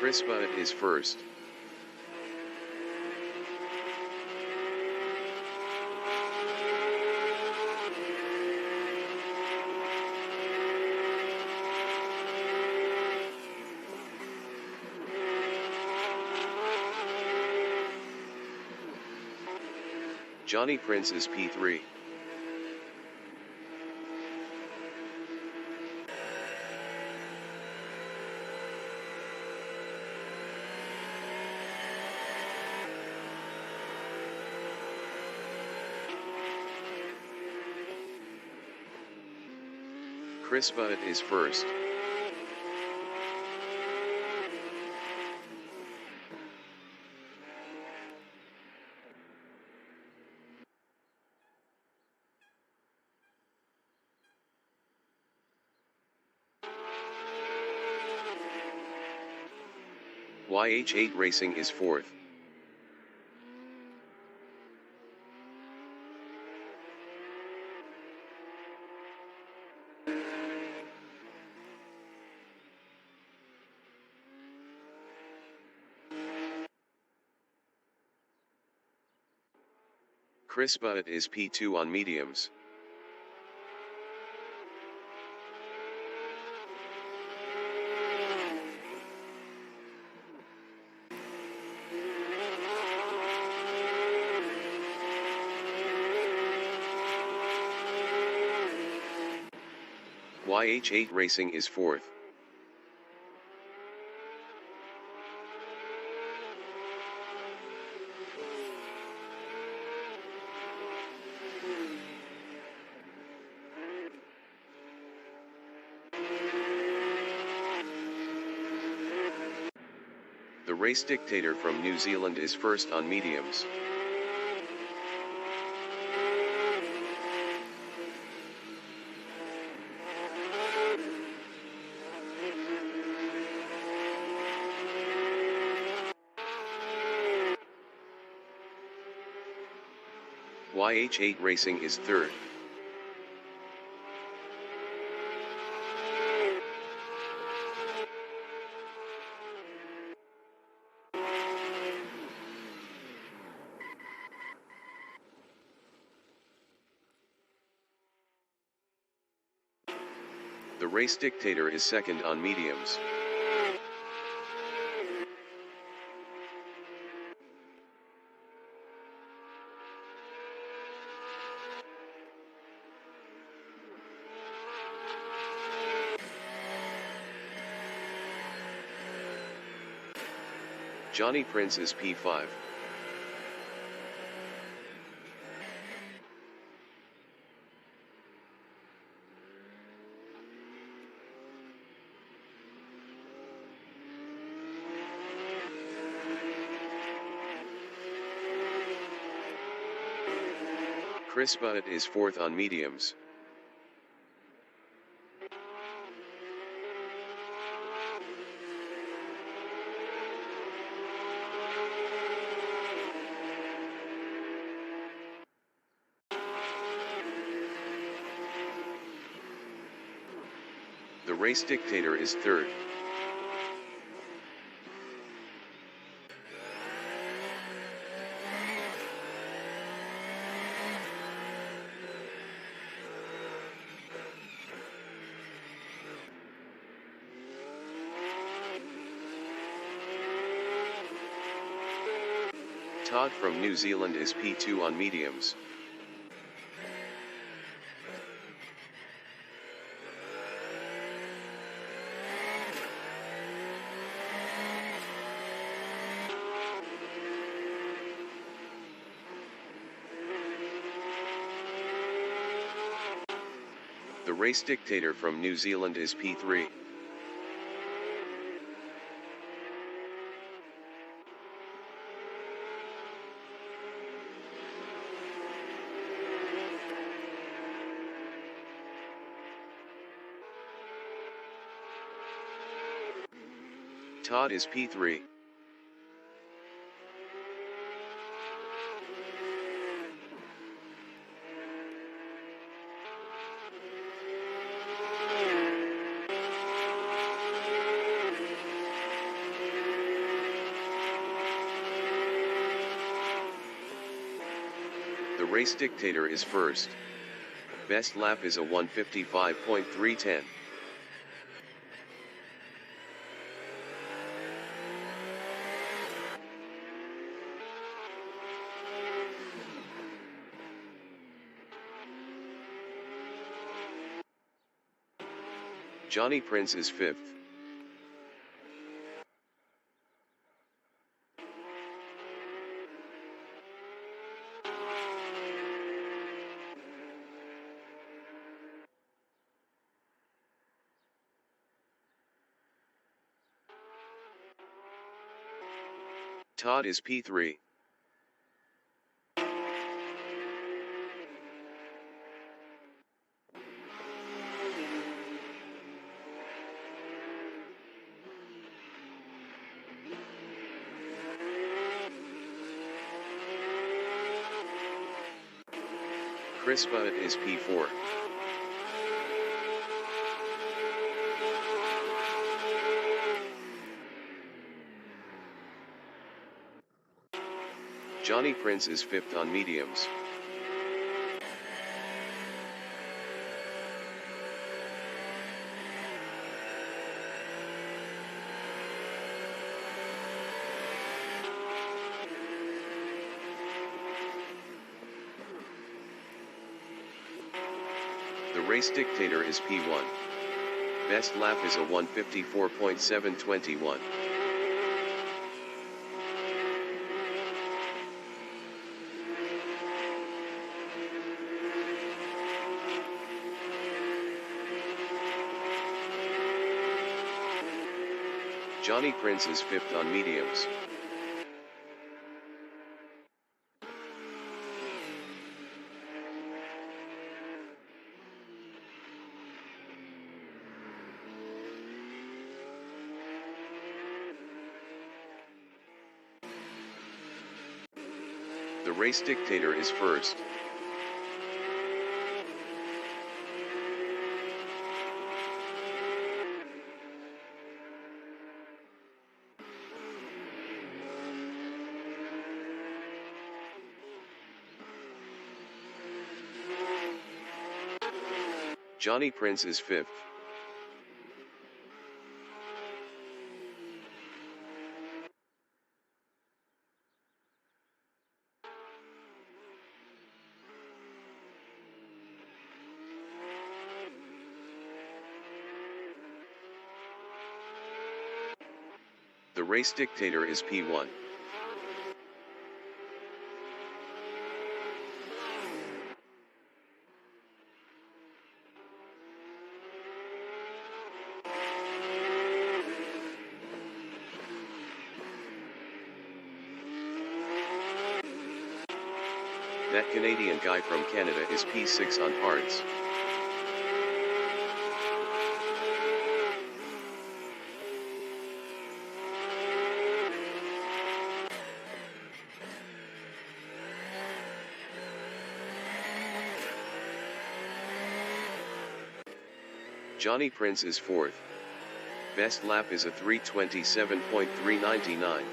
Chris Butt is first. Johnny Prince is P3. Chris Butt is first. YH8 Racing is fourth. Chris Butt is P2 on mediums. YH8 Racing is fourth. The race dictator from New Zealand is first on mediums. YH8 Racing is third. The race dictator is second on mediums. Johnny Prince is P5. Chris Butt is fourth on mediums. The race dictator is third. Todd from New Zealand is P2 on mediums. The race dictator from New Zealand is P3. Todd is P3. race dictator is first. Best lap is a 1:55.310. Johnny Prince is fifth. Todd is P3. Chris Butt is P4. Johnny Prince is fifth on mediums. The race dictator is P1. Best lap is a 1:54.721. Johnny Prince is fifth on mediums. The race dictator is first. Johnny Prince is fifth. The race dictator is P1. That Canadian guy from Canada is P6 on hards. Johnny Prince is fourth. Best lap is a 3:27.399.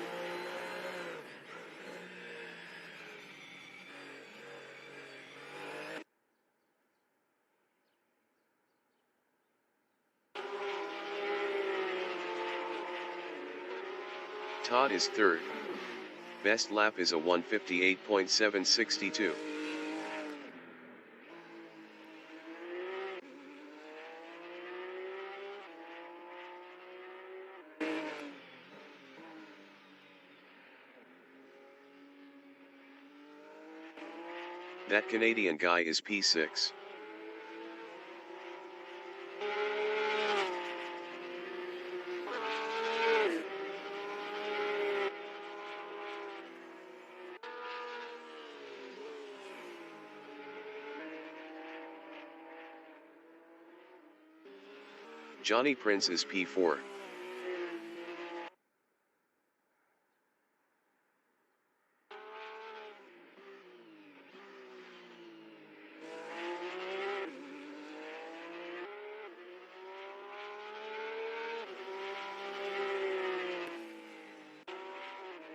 Todd is third. Best lap is a 1:58.762. That Canadian guy is P6. Johnny Prince is P4.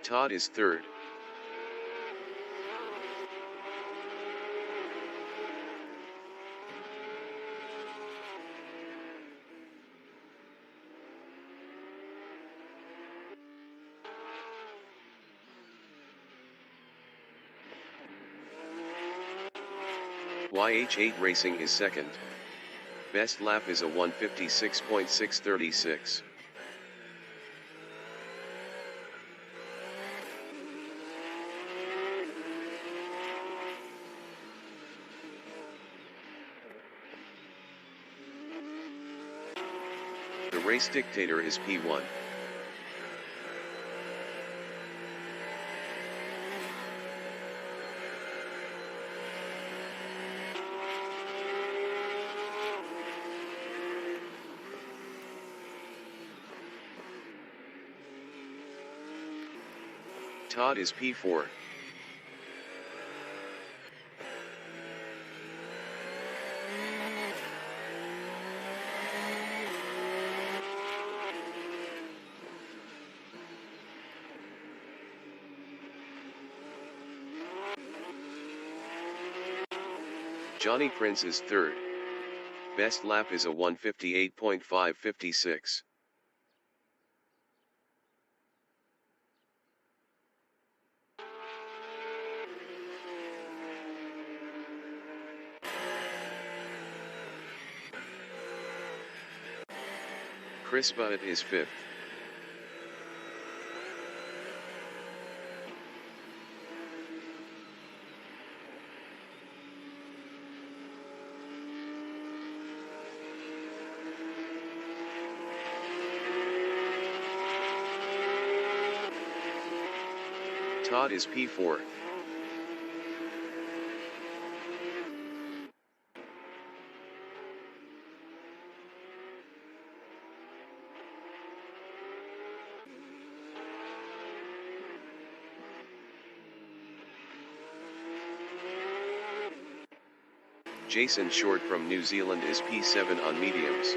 Todd is third. YH8 Racing is second. Best lap is a 1:56.636. The race dictator is P1. Todd is P4. Johnny Prince is third. Best lap is a 1:58.556. Chris Butt is fifth. Todd is P4. Jason Short from New Zealand is P7 on mediums.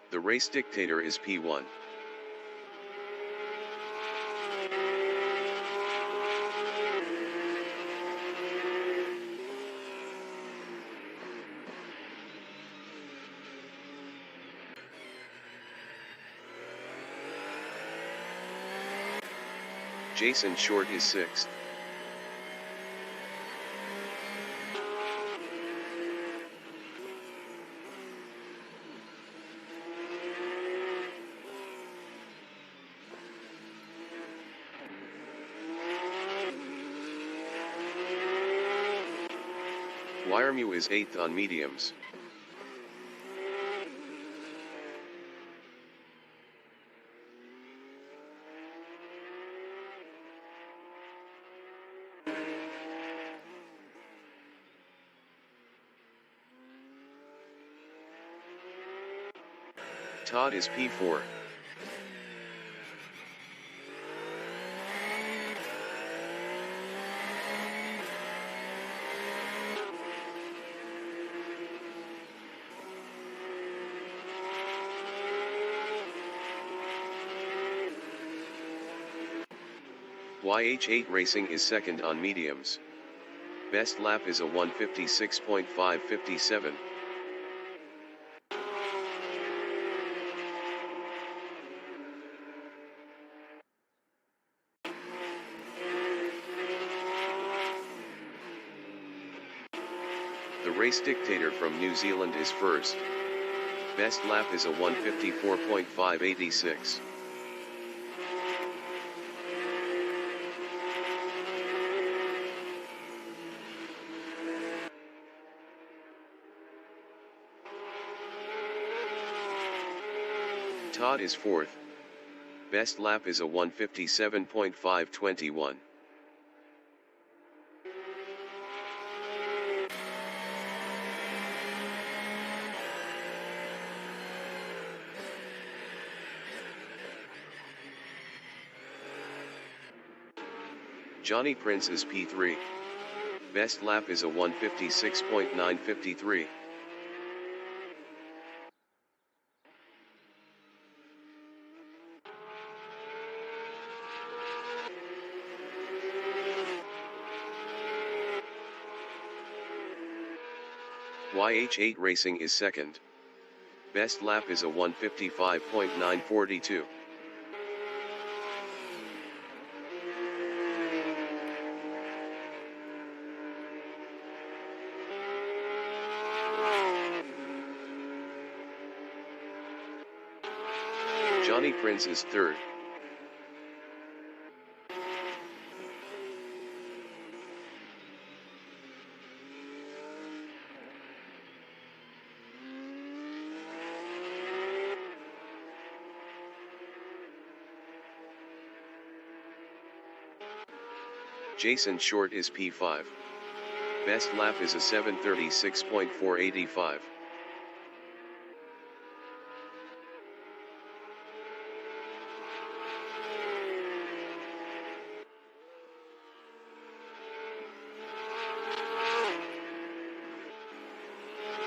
The race dictator is P1. Jason Short is sixth. Wiremu is eighth on mediums. Todd is P4. YH8 Racing is second on mediums. Best lap is a 1:56.557. The race dictator from New Zealand is first. Best lap is a 1:54.586. Todd is fourth. Best lap is a 1:57.521. Johnny Prince is P3. Best lap is a 1:56.953. YH8 Racing is second. Best lap is a 1:55.942. Johnny Prince is third. Jason Short is P5. Best lap is a 7:36.485.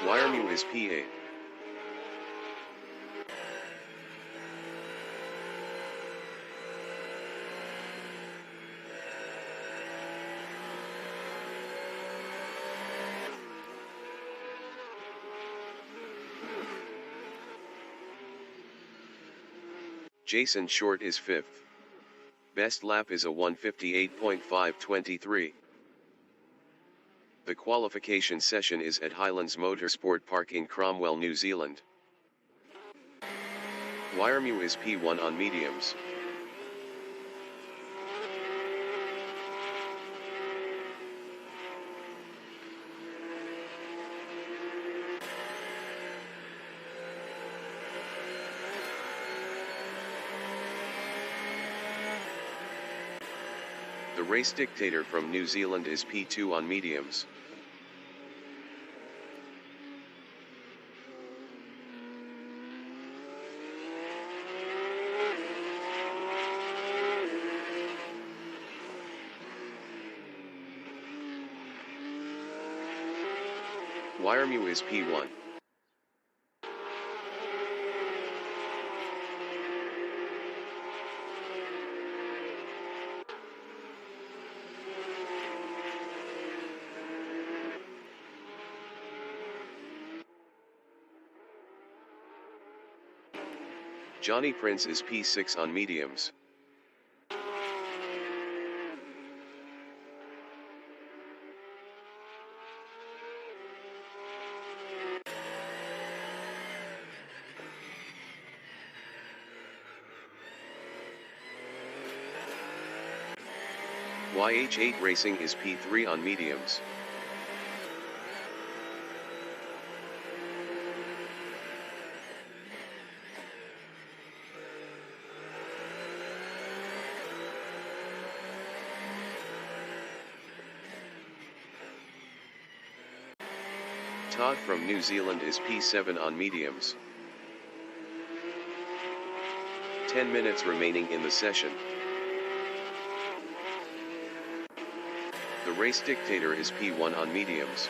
Wiremu is P8. Jason Short is fifth. Best lap is a 1:58.523. The qualification session is at Highlands Motorsport Park in Cromwell, New Zealand. Wiremu is P1 on mediums. The race dictator from New Zealand is P2 on mediums. Wiremu is P1. Johnny Prince is P6 on mediums. YH8 Racing is P3 on mediums. Todd from New Zealand is P7 on mediums. 10 minutes remaining in the session. The race dictator is P1 on mediums.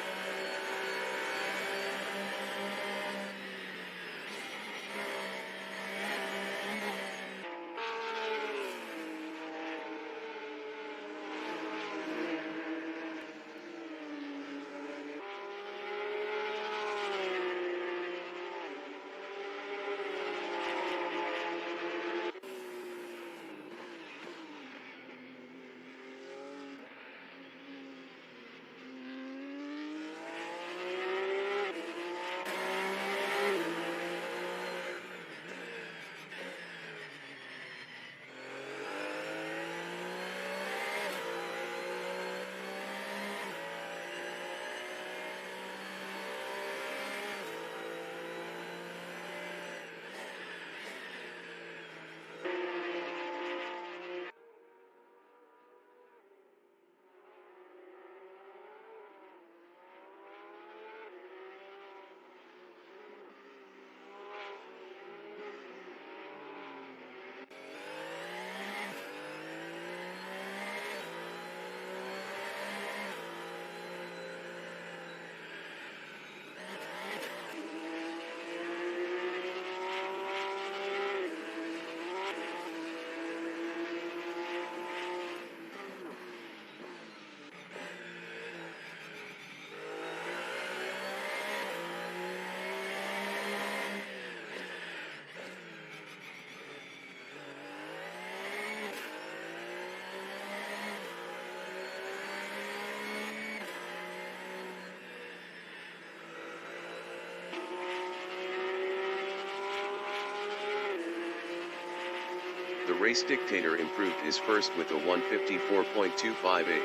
The race dictator improved his first with a 154.258.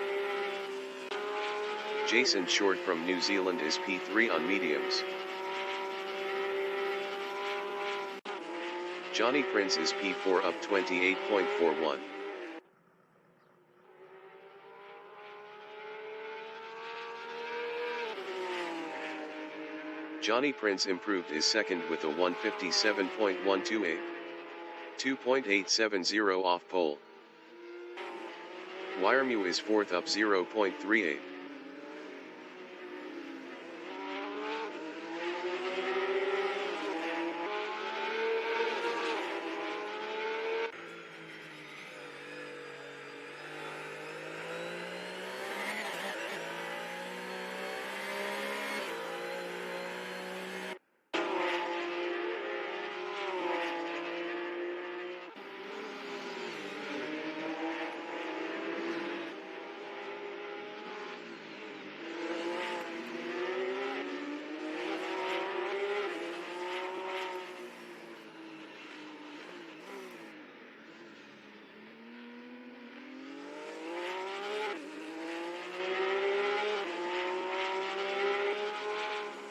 Jason Short from New Zealand is P3 on mediums. Johnny Prince is P4 up 28.41. Johnny Prince improved his second with a 157.128. 2.870 off pole. Wiremew is fourth up 0.38.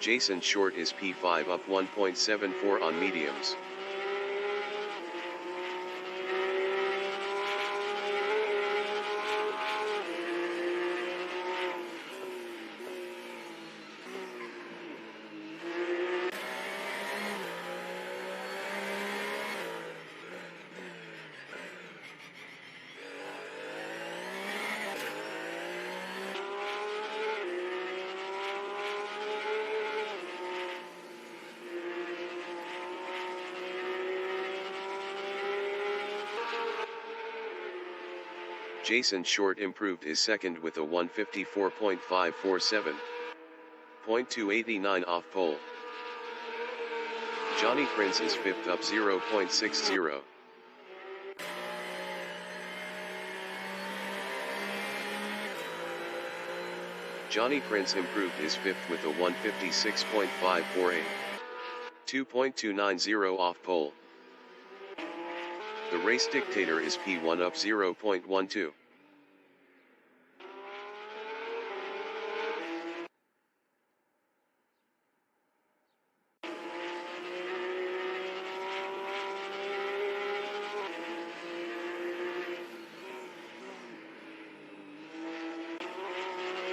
Jason Short is P5 up 1.74 on mediums. Jason Short improved his second with a 154.547. 0.289 off pole. Johnny Prince is fifth up 0.60. Johnny Prince improved his fifth with a 156.548. 2.290 off pole. The race dictator is P1 up 0.12.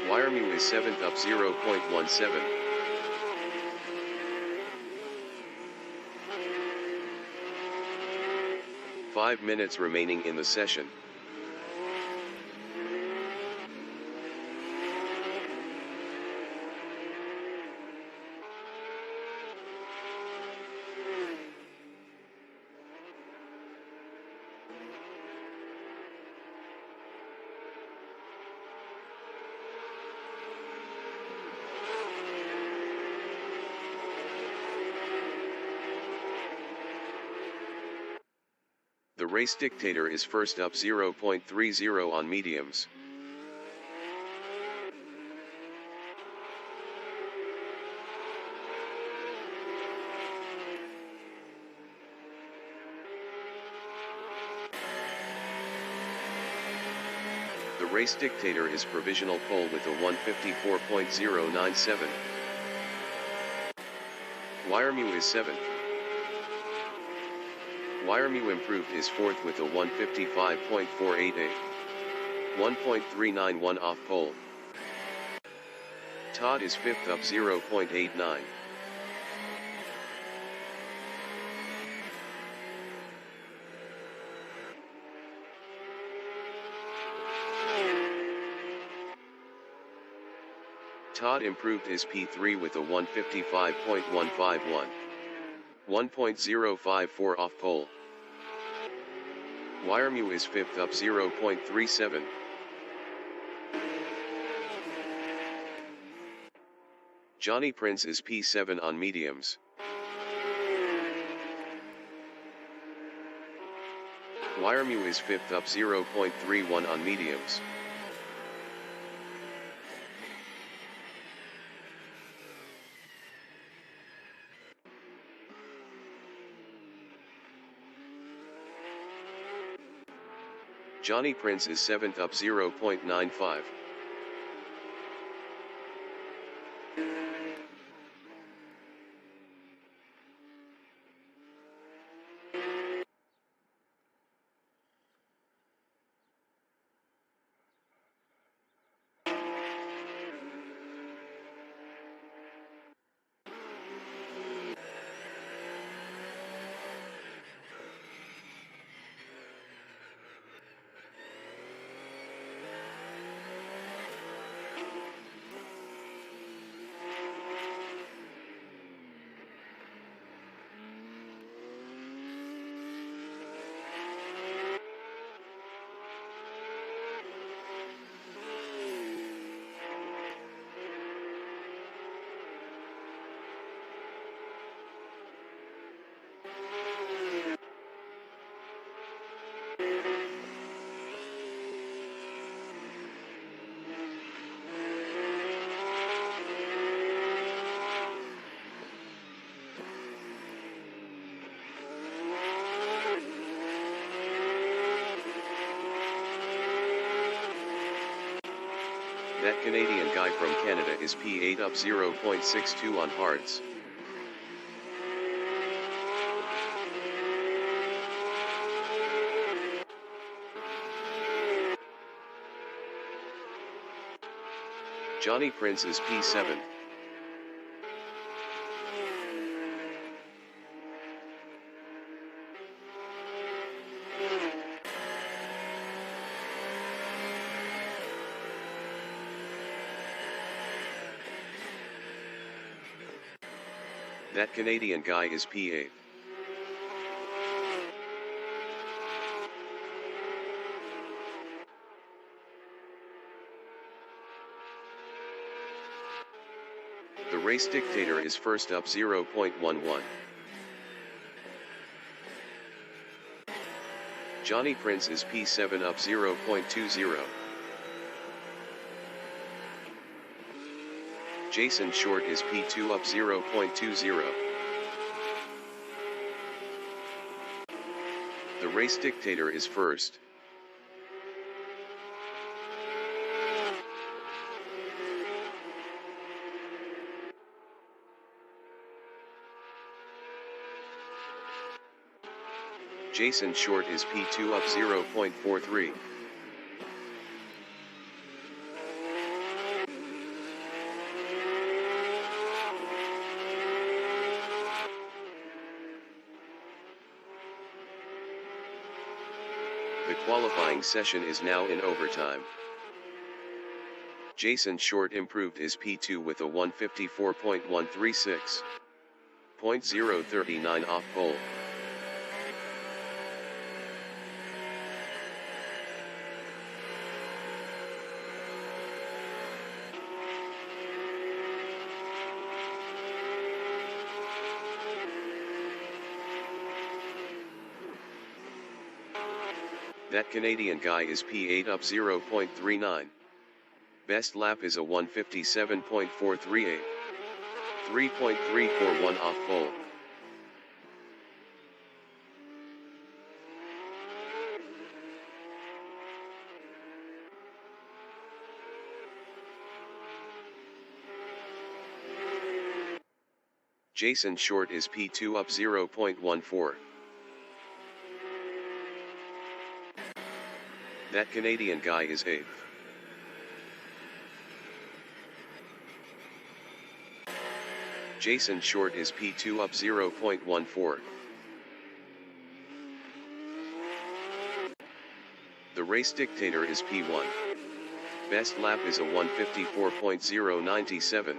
Wiremew is 7th up 0.17. Five minutes remaining in the session. The race dictator is first up 0.30 on mediums. The race dictator is provisional pole with a 154.097. Wiremew is 7th. Wiremew improved his fourth with a 155.488. 1.391 off pole. Todd is fifth up 0.89. Todd improved his P3 with a 155.151. 1.054 off pole. Wiremew is fifth up 0.37. Johnny Prince is P7 on mediums. Wiremew is fifth up 0.31 on mediums. Johnny Prince is 7th up 0.95. That Canadian guy from Canada is P8 up 0.62 on hards. Johnny Prince is P7. That Canadian guy is P8. The race dictator is first up 0.11. Johnny Prince is P7 up 0.20. Jason Short is P2 up 0.20. The race dictator is first. Jason Short is P2 up 0.43. The qualifying session is now in overtime. Jason Short improved his P2 with a 154.136. .039 off pole. That Canadian guy is P8 up 0.39. Best lap is a 157.438. 3.341 off pole. Jason Short is P2 up 0.14. That Canadian guy is 8th. Jason Short is P2 up 0.14. The race dictator is P1. Best lap is a 154.097.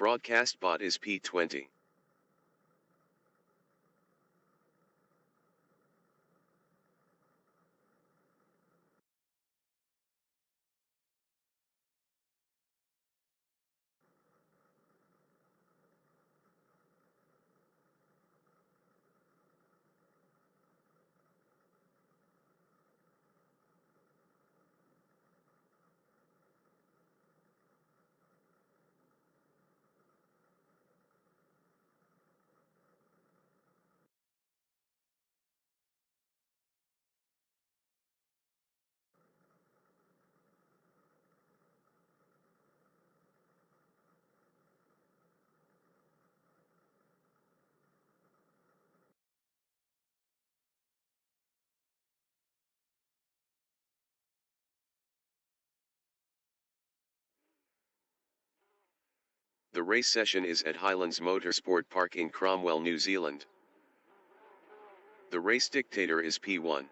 Broadcast bot is P20. The race session is at Highlands Motorsport Park in Cromwell, New Zealand. The race dictator is P1.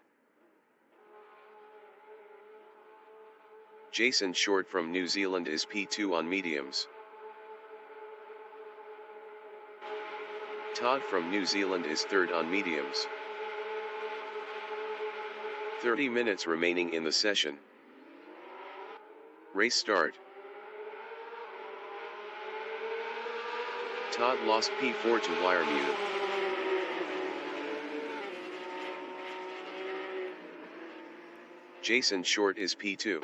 Jason Short from New Zealand is P2 on mediums. Todd from New Zealand is third on mediums. 30 minutes remaining in the session. Race start. Todd lost P4 to Wiremew. Jason Short is P2.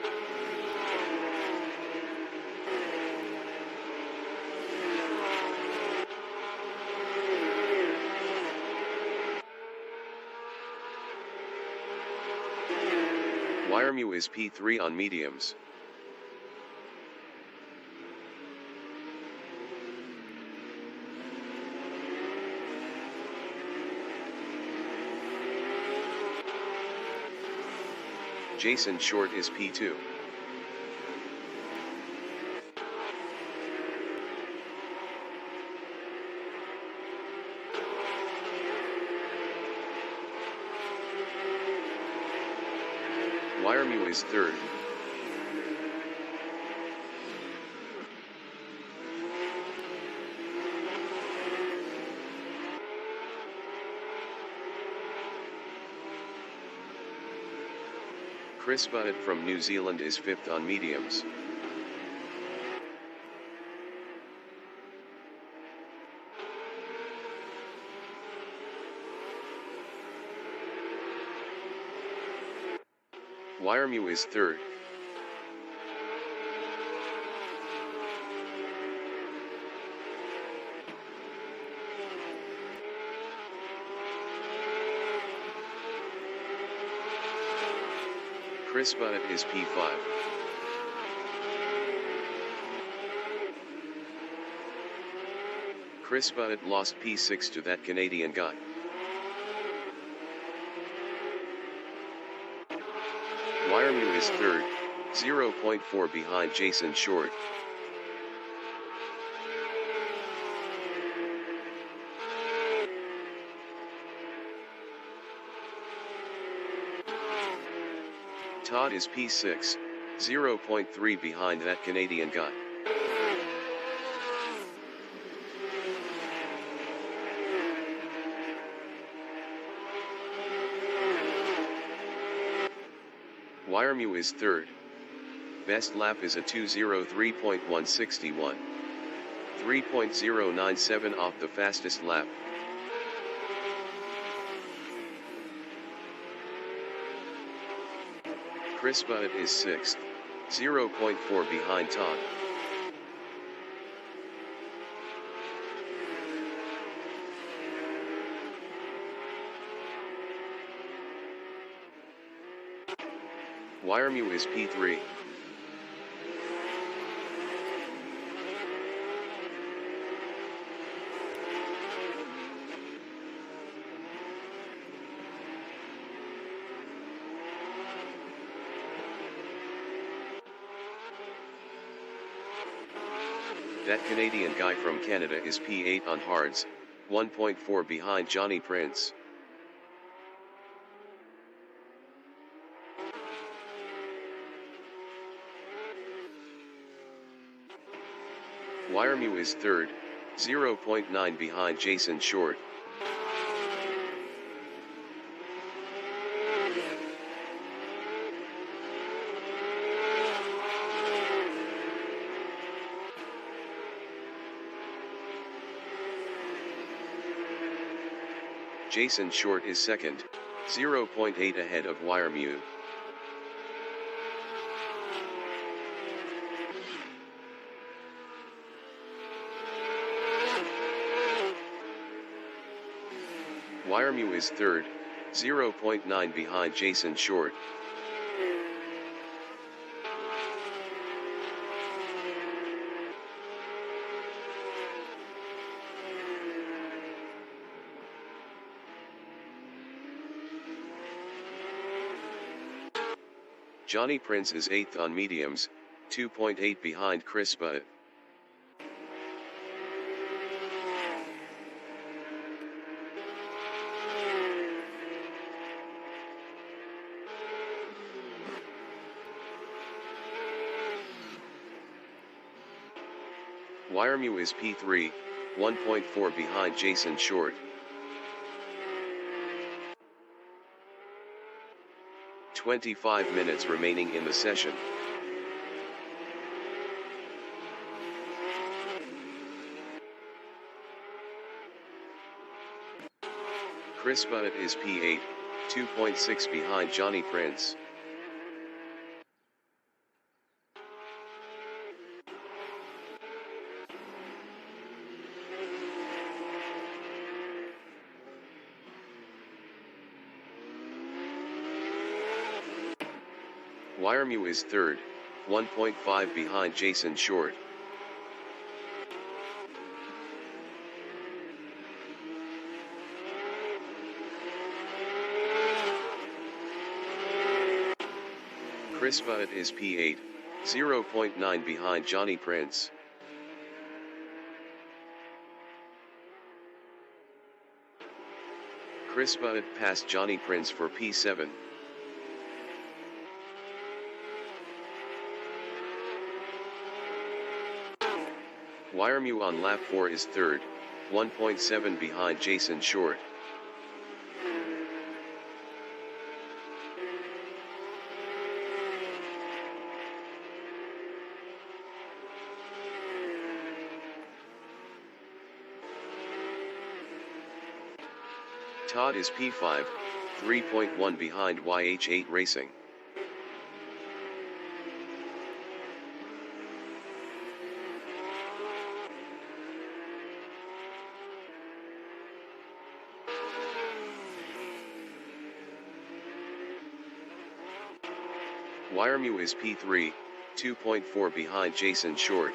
Wiremew is P3 on mediums. Jason Short is P2. Wiremew is third. Chris Butt from New Zealand is fifth on mediums. Wiremew is third. Chris Butt is P5. Chris Butt lost P6 to that Canadian guy. Wiremew is third, 0.4 behind Jason Short. Todd is P6, 0.3 behind that Canadian guy. Wiremew is third. Best lap is a 2:03.161. 3.097 off the fastest lap. Chris Butt is sixth, 0.4 behind Todd. Wiremew is P3. That Canadian guy from Canada is P8 on hards, 1.4 behind Johnny Prince. Wiremew is third, 0.9 behind Jason Short. Jason Short is second, 0.8 ahead of Wiremew. Wiremew is third, 0.9 behind Jason Short. Johnny Prince is 8th on mediums, 2.8 behind Chris Butt. Wiremu is P3, 1.4 behind Jason Short. 25 minutes remaining in the session. Chris Butt is P8, 2.6 behind Johnny Prince. Wiremu is third, 1.5 behind Jason Short. Chris Butt is P8, 0.9 behind Johnny Prince. Chris Butt passed Johnny Prince for P7. Wiremu on lap 4 is third, 1.7 behind Jason Short. Todd is P5, 3.1 behind YH8 Racing. Wiremu is P3, 2.4 behind Jason Short.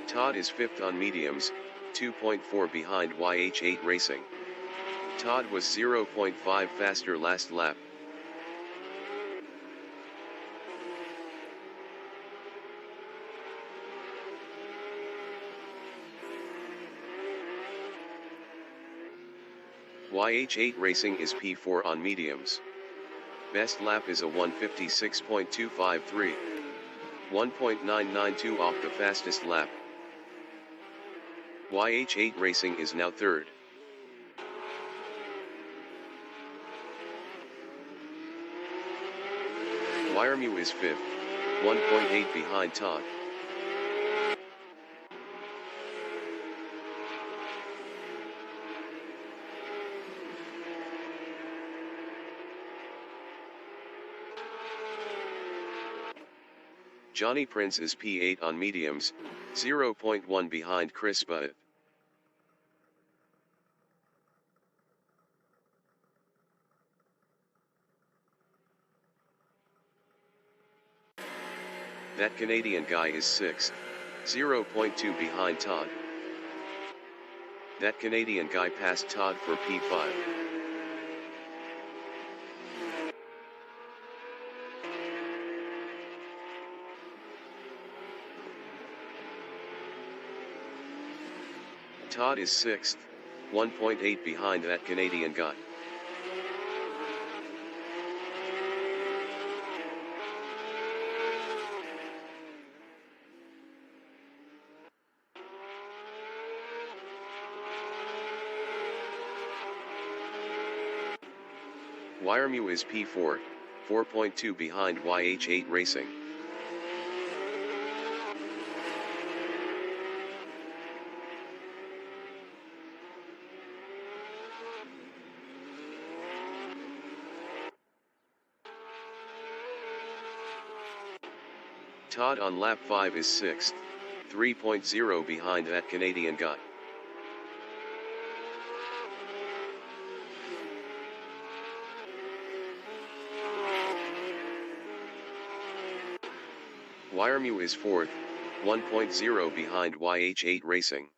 Todd is fifth on mediums, 2.4 behind YH8 Racing. Todd was 0.5 faster last lap. YH8 Racing is P4 on mediums. Best lap is a 1:56.253. 1.992 off the fastest lap. YH8 Racing is now third. Wiremu is fifth, 1.8 behind Todd. Johnny Prince is P8 on mediums, 0.1 behind Chris Butt. That Canadian guy is 6th, 0.2 behind Todd. That Canadian guy passed Todd for P5. Todd is 6th, 1.8 behind that Canadian guy. Wiremu is P4, 4.2 behind YH8 Racing. Todd on lap 5 is 6th, 3.0 behind that Canadian guy. Wiremu is 4th, 1.0 behind YH8 Racing.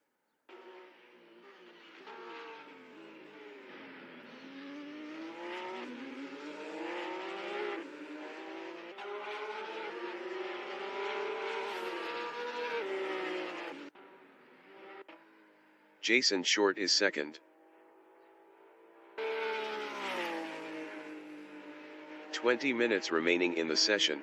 Jason Short is second. 20 minutes remaining in the session.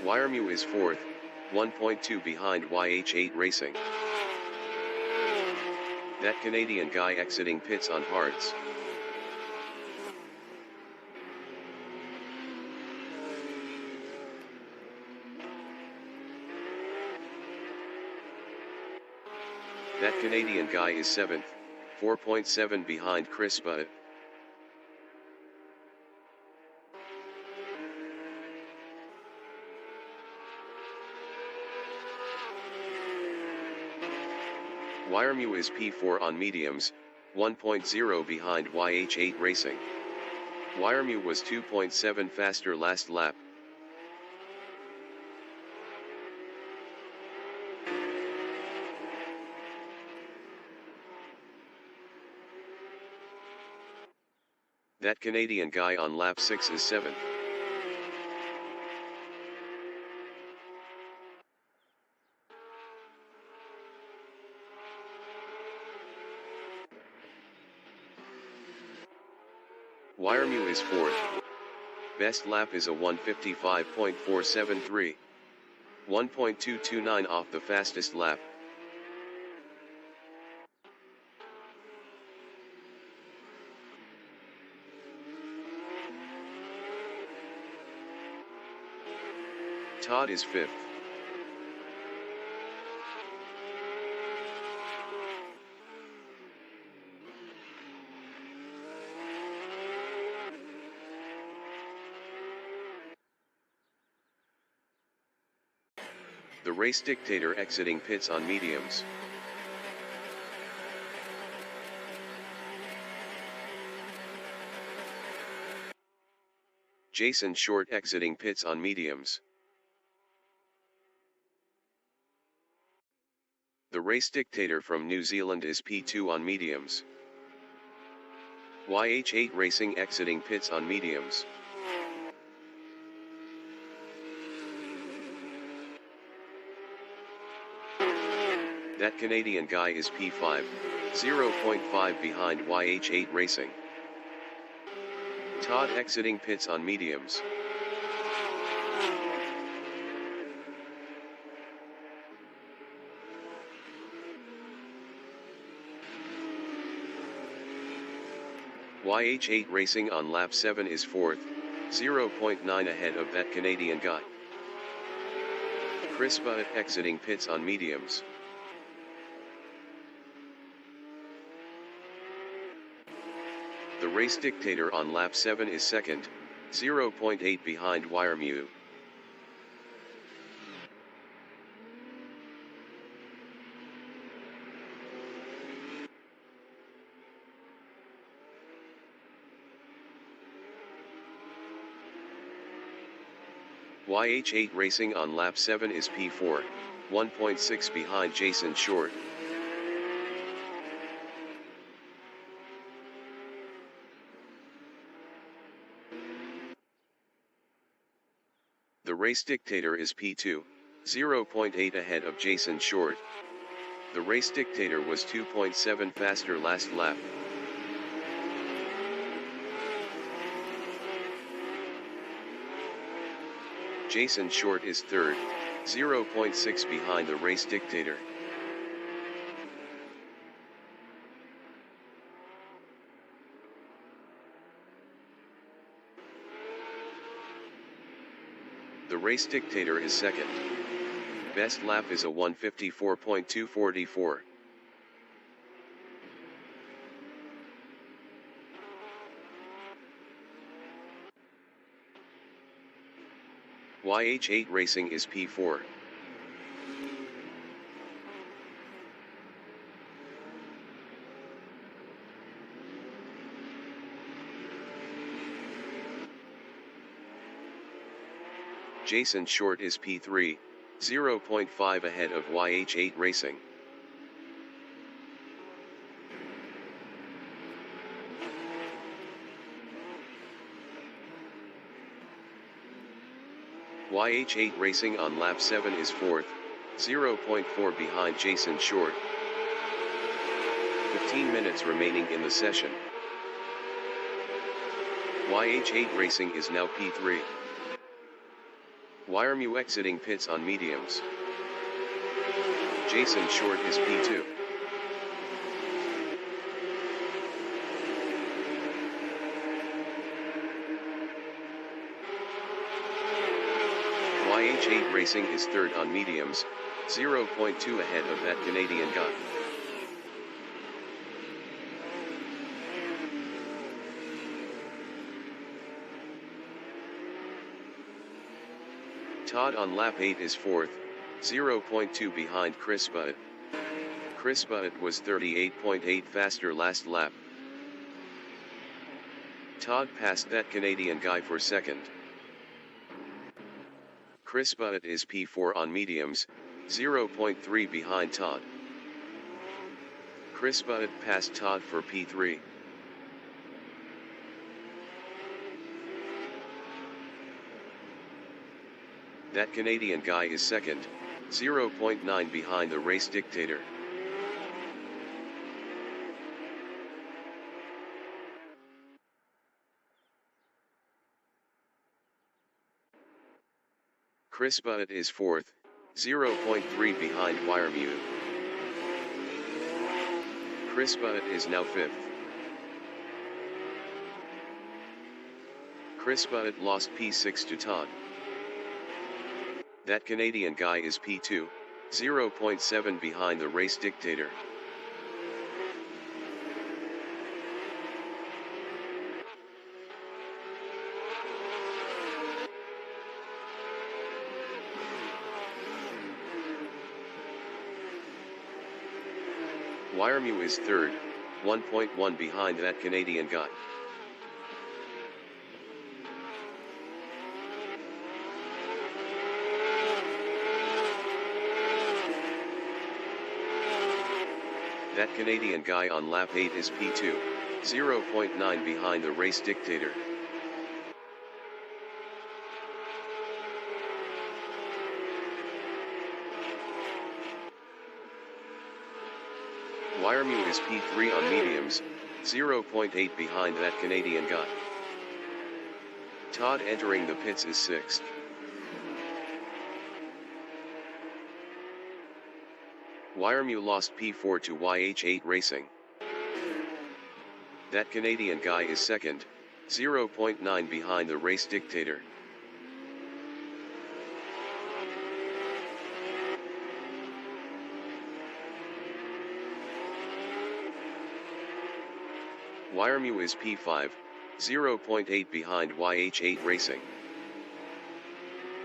Wiremu is fourth, 1.2 behind YH8 Racing. That Canadian guy exiting pits on hards. That Canadian guy is seventh, 4.7 behind Chris Butt. Wiremu is P4 on mediums, 1.0 behind YH8 Racing. Wiremu was 2.7 faster last lap. That Canadian guy on lap 6 is 7th. Wiremu is 4th. Best lap is a 1:55.473. 1.229 off the fastest lap. Todd is 5th. The race dictator exiting pits on mediums. Jason Short exiting pits on mediums. The race dictator from New Zealand is P2 on mediums. YH8 Racing exiting pits on mediums. That Canadian guy is P5, 0.5 behind YH8 Racing. Todd exiting pits on mediums. YH8 Racing on lap 7 is 4th, 0.9 ahead of that Canadian guy. Chris Butt exiting pits on mediums. The race dictator on lap 7 is 2nd, 0.8 behind Wiremu. YH8 Racing on lap 7 is P4, 1.6 behind Jason Short. The race dictator is P2, 0.8 ahead of Jason Short. The race dictator was 2.7 faster last lap. Jason Short is 3rd, 0.6 behind the race dictator. The race dictator is 2nd. Best lap is a 1:54.244. YH8 Racing is P4. Jason Short is P3, 0.5 ahead of YH8 Racing. YH8 Racing on lap 7 is 4th, 0.4 behind Jason Short. 15 minutes remaining in the session. YH8 Racing is now P3. Wyremew exiting pits on mediums. Jason Short is P2. YH8 Racing is 3rd on mediums, 0.2 ahead of that Canadian guy. Todd on lap 8 is 4th, 0.2 behind Chris Butt. Chris Butt was 38.8 faster last lap. Todd passed that Canadian guy for 2nd. Chris Butt is P4 on mediums, 0.3 behind Todd. Chris Butt passed Todd for P3. That Canadian guy is 2nd, 0.9 behind the race dictator. Chris Butt is 4th, 0.3 behind Wyremew. Chris Butt is now 5th. Chris Butt lost P6 to Todd. That Canadian guy is P2, 0.7 behind the race dictator. Wyremew is 3rd, 1.1 behind that Canadian guy. That Canadian guy on lap 8 is P2, 0.9 behind the race dictator. Wyremew is P3 on mediums, 0.8 behind that Canadian guy. Todd entering the pits is 6th. Wyremew lost P4 to YH8 Racing. That Canadian guy is 2nd, 0.9 behind the race dictator. Wyremew is P5, 0.8 behind YH8 Racing.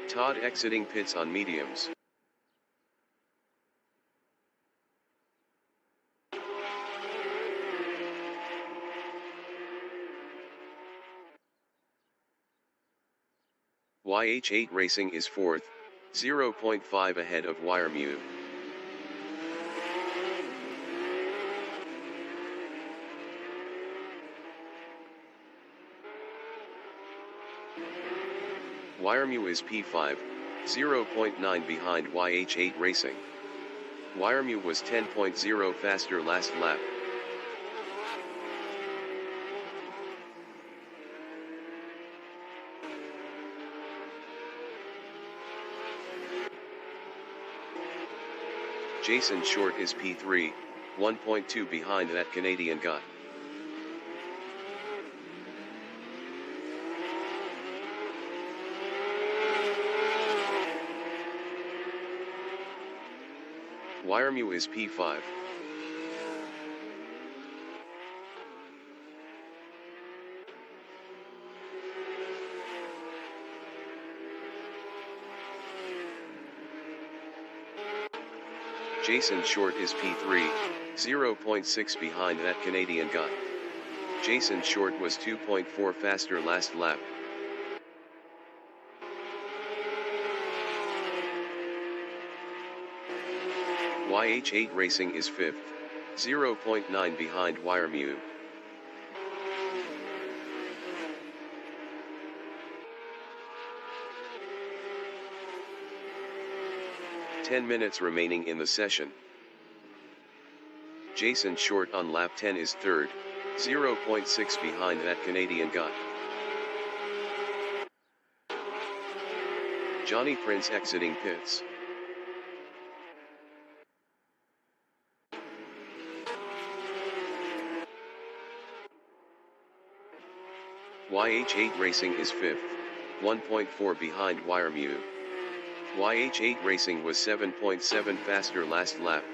Todd exiting pits on mediums. YH8 Racing is 4th, 0.5 ahead of Wyremew. Wyremew is P5, 0.9 behind YH8 Racing. Wyremew was 10.0 faster last lap. Jason Short is P3, 1.2 behind that Canadian guy. Wyremew is P5. Jason Short is P3, 0.6 behind that Canadian guy. Jason Short was 2.4 faster last lap. YH8 Racing is 5th, 0.9 behind Wyremew. 10 minutes remaining in the session. Jason Short on lap 10 is third, 0.6 behind that Canadian guy. Johnny Prince exiting pits. YH8 Racing is 5th, 1.4 behind Wiremew. YH8 Racing was 7.7 faster last lap.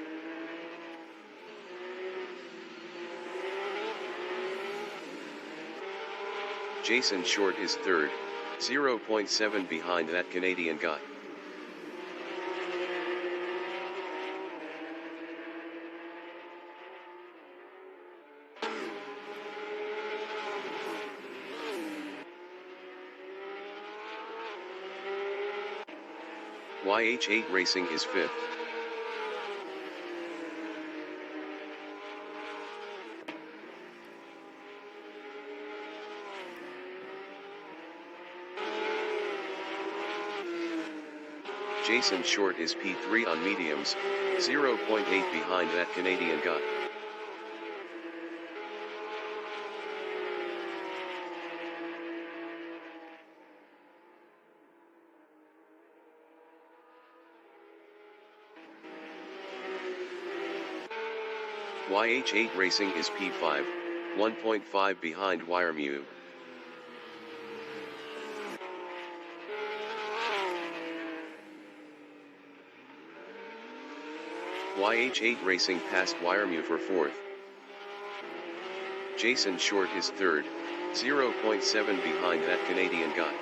Jason Short is third, 0.7 behind that Canadian guy. YH8 Racing is 5th. Jason Short is P3 on mediums, 0.8 behind that Canadian guy. YH8 Racing is P5, 1.5 behind Wiremew. YH8 Racing passed Wiremew for 4th. Jason Short is 3rd, 0.7 behind that Canadian guy.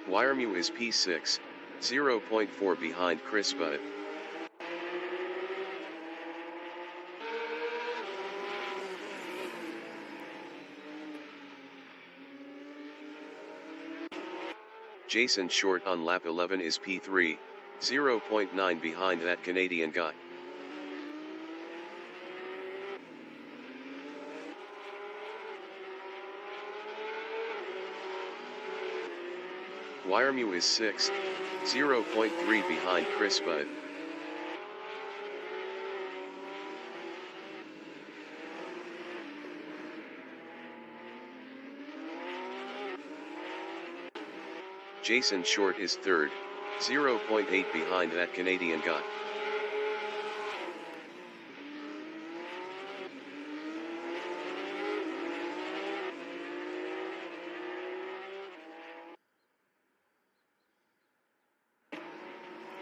Wiremew is P6, 0.4 behind Chris Budd. Jason Short on lap 11 is P3, 0.9 behind that Canadian guy. Wiremew is 6th, 0.3 behind Chris Budd. Jason Short is 3rd, 0.8 behind that Canadian guy.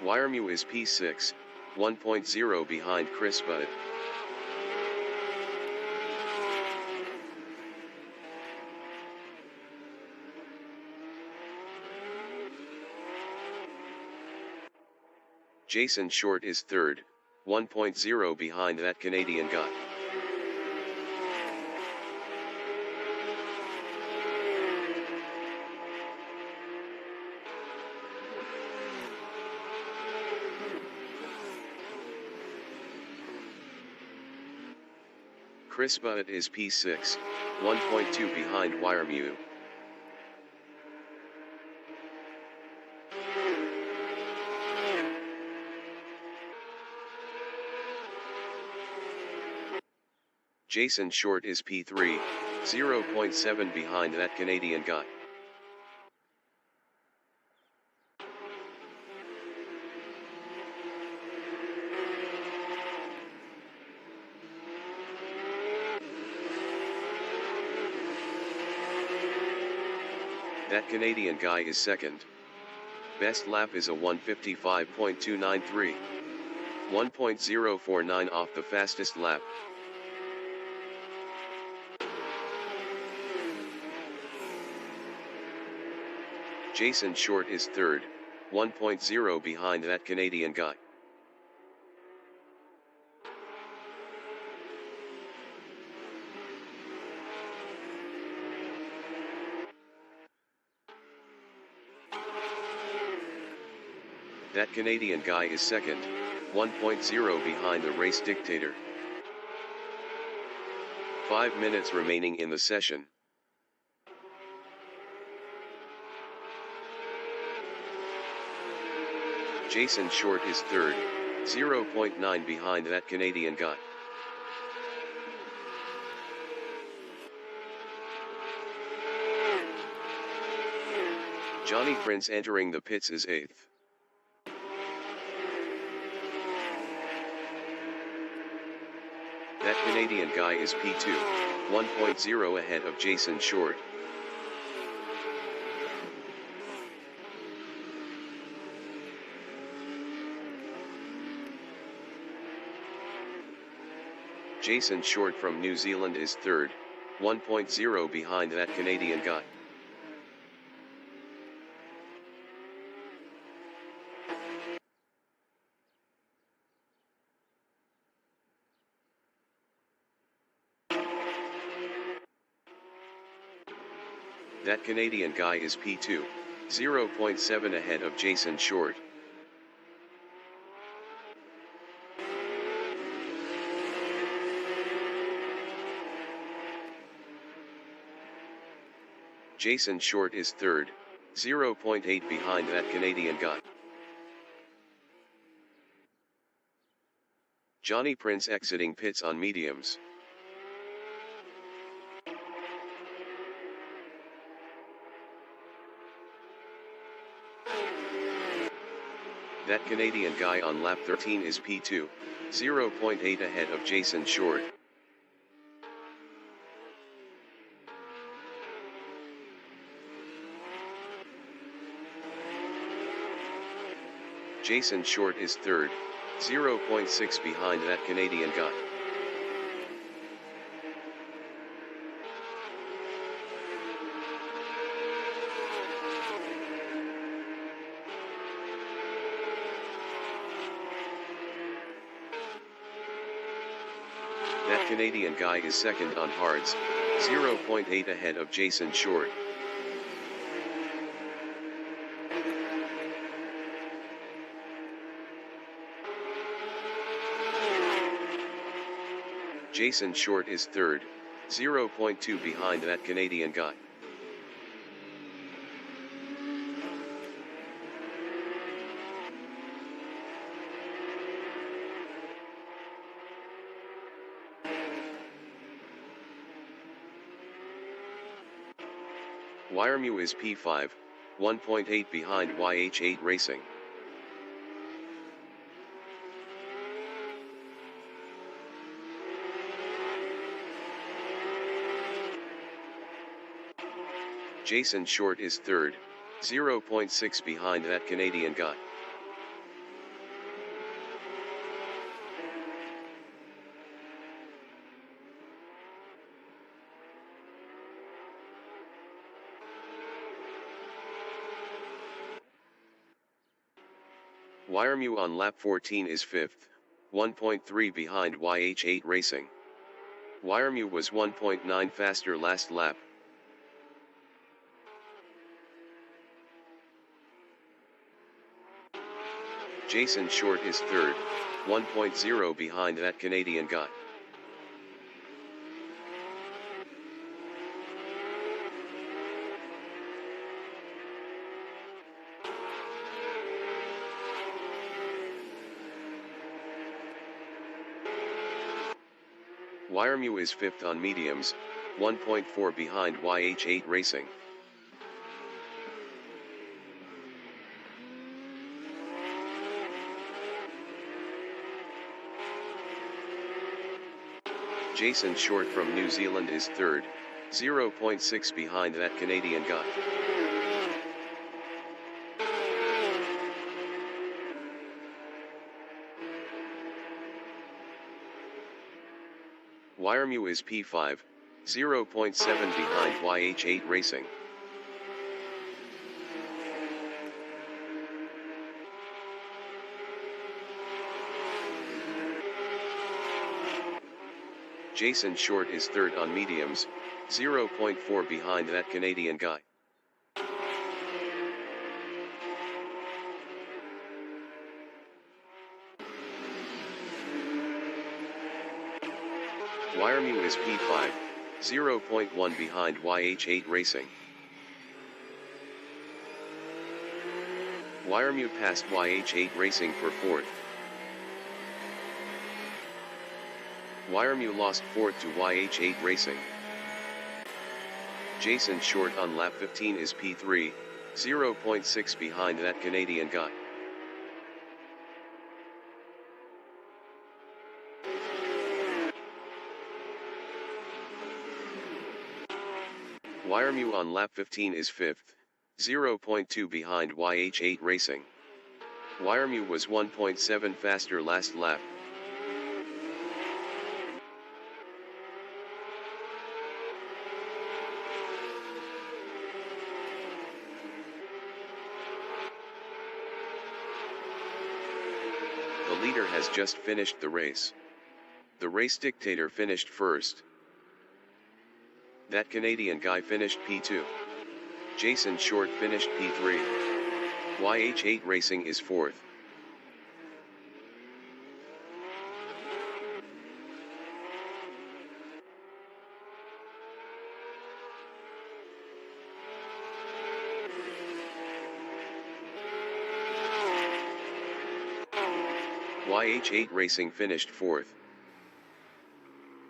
Wiremew is P6, 1.0 behind Chris Budd. Jason Short is 3rd, 1.0 behind that Canadian guy. Chris Budd is P6, 1.2 behind Wiremew. Jason Short is P3, 0.7 behind that Canadian guy. That Canadian guy is 2nd. Best lap is a 1:55.293. 1.049 off the fastest lap. Jason Short is 3rd, 1.0 behind that Canadian guy. That Canadian guy is 2nd, 1.0 behind the race dictator. 5 minutes remaining in the session. Jason Short is third, 0.9 behind that Canadian guy. Johnny Prince entering the pits is eighth. That Canadian guy is P2, 1.0 ahead of Jason Short. Jason Short from New Zealand is third, 1.0 behind that Canadian guy. That Canadian guy is P2, 0.7 ahead of Jason Short. Jason Short is third, 0.8 behind that Canadian guy. Johnny Prince exiting pits on mediums. That Canadian guy on lap 13 is P2, 0.8 ahead of Jason Short. Jason Short is third, 0.6 behind that Canadian guy. That Canadian guy is second on hards, 0.8 ahead of Jason Short. Jason Short is third, 0.2 behind that Canadian guy. Wiremu is P5, 1.8 behind YH8 Racing. Jason Short is third, 0.6 behind that Canadian guy. Wiremu on lap 14 is fifth, 1.3 behind YH8 Racing. Wiremu was 1.9 faster last lap. Jason Short is third, 1.0 behind that Canadian guy. Wiremu is fifth on mediums, 1.4 behind YH8 Racing. Jason Short from New Zealand is third, 0.6 behind that Canadian guy. Wiremu is P5, 0.7 behind YH8 Racing. Jason Short is third on mediums, 0.4 behind that Canadian guy. Wiremu is P5, 0.1 behind YH8 Racing. Wiremu passed YH8 Racing for 4th. Wiremu lost 4th to YH8 Racing. Jason Short on lap 15 is P3, 0.6 behind that Canadian guy. Wiremu on lap 15 is 5th, 0.2 behind YH8 Racing. Wiremu was 1.7 faster last lap. The leader has just finished the race. The race dictator finished first. That Canadian guy finished P2. Jason Short finished P3. YH8 Racing is 4th. YH8 Racing finished 4th.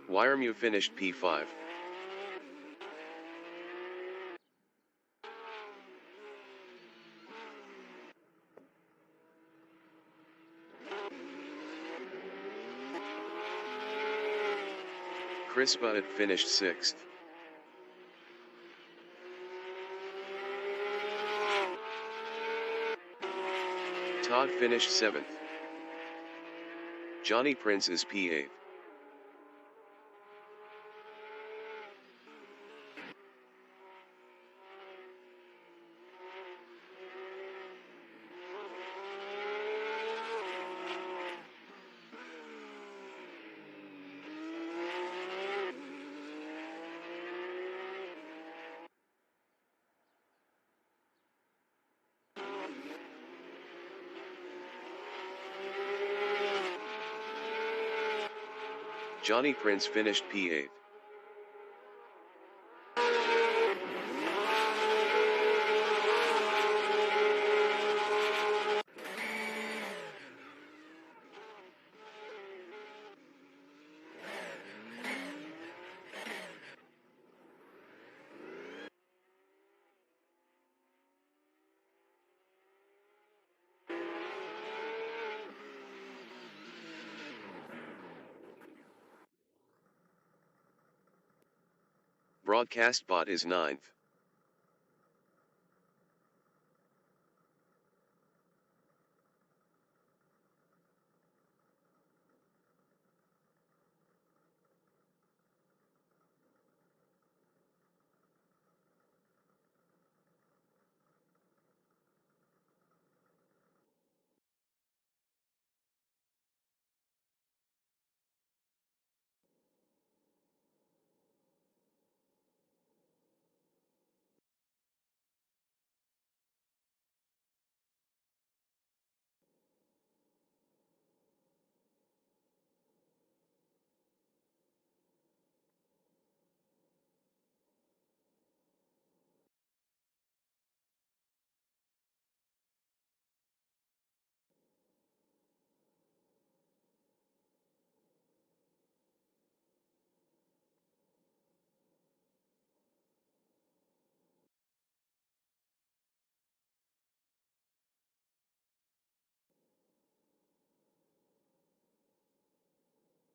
Wiremu finished P5. Chris Butt finished 6th. Todd finished 7th. Johnny Prince is P8. Johnny Prince finished P8. Broadcast bot is 9th.